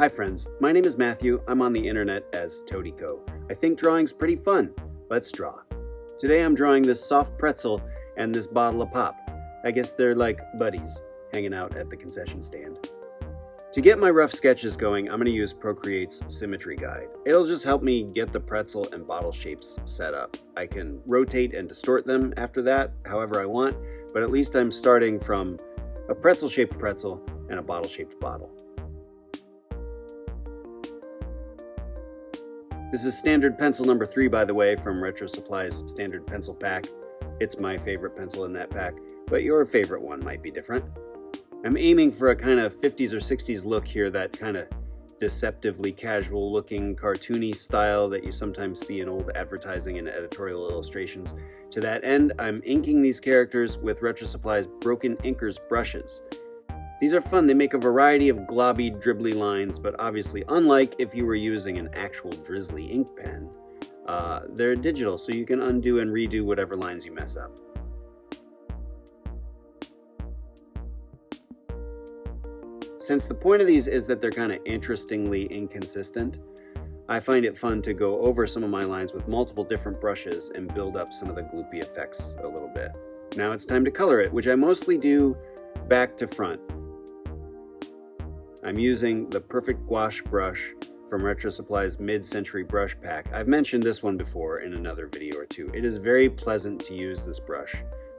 Hi friends, my name is Matthew. I'm on the internet as ToadieCo. I think drawing's pretty fun. Let's draw. Today I'm drawing this soft pretzel and this bottle of pop. I guess they're like buddies, hanging out at the concession stand. To get my rough sketches going, I'm going to use Procreate's Symmetry Guide. It'll just help me get the pretzel and bottle shapes set up. I can rotate and distort them after that, however I want, but at least I'm starting from a pretzel-shaped pretzel and a bottle-shaped bottle. This is standard pencil number 3, by the way, from RetroSupply's standard pencil pack. It's my favorite pencil in that pack, but your favorite one might be different. I'm aiming for a kind of 50s or 60s look here, that kind of deceptively casual looking cartoony style that you sometimes see in old advertising and editorial illustrations. To that end, I'm inking these characters with RetroSupply's Broken Inkers brushes. These are fun. They make a variety of globby, dribbly lines, but obviously unlike if you were using an actual drizzly ink pen, they're digital, so you can undo and redo whatever lines you mess up. Since the point of these is that they're kind of interestingly inconsistent, I find it fun to go over some of my lines with multiple different brushes and build up some of the gloopy effects a little bit. Now it's time to color it, which I mostly do back to front. I'm using the Perfect Gouache brush from RetroSupply's mid-century brush pack. I've mentioned this one before in another video or two. It is very pleasant to use this brush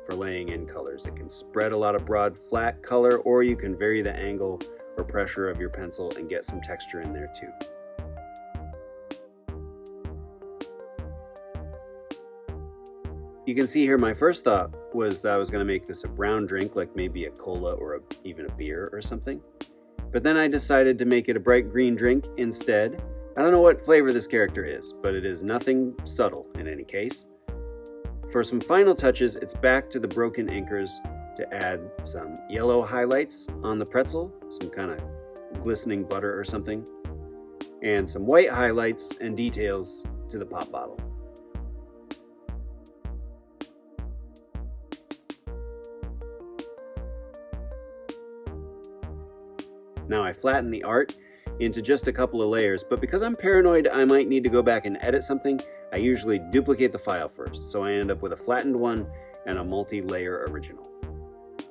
for laying in colors. It can spread a lot of broad, flat color, or you can vary the angle or pressure of your pencil and get some texture in there too. You can see here my first thought was that I was going to make this a brown drink, like maybe a cola or even a beer or something. But then I decided to make it a bright green drink instead. I don't know what flavor this character is, but it is nothing subtle in any case. For some final touches, it's back to the Broken Inkers to add some yellow highlights on the pretzel, some kind of glistening butter or something, and some white highlights and details to the pop bottle. Now I flatten the art into just a couple of layers, but because I'm paranoid I might need to go back and edit something, I usually duplicate the file first, so I end up with a flattened one and a multi-layer original.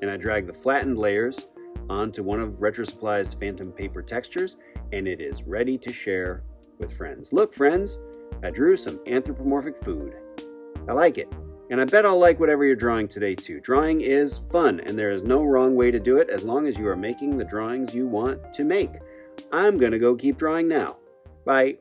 And I drag the flattened layers onto one of RetroSupply's phantom paper textures, and it is ready to share with friends. Look friends, I drew some anthropomorphic food. I like it. And I bet I'll like whatever you're drawing today too. Drawing is fun, and there is no wrong way to do it as long as you are making the drawings you want to make. I'm gonna go keep drawing now. Bye.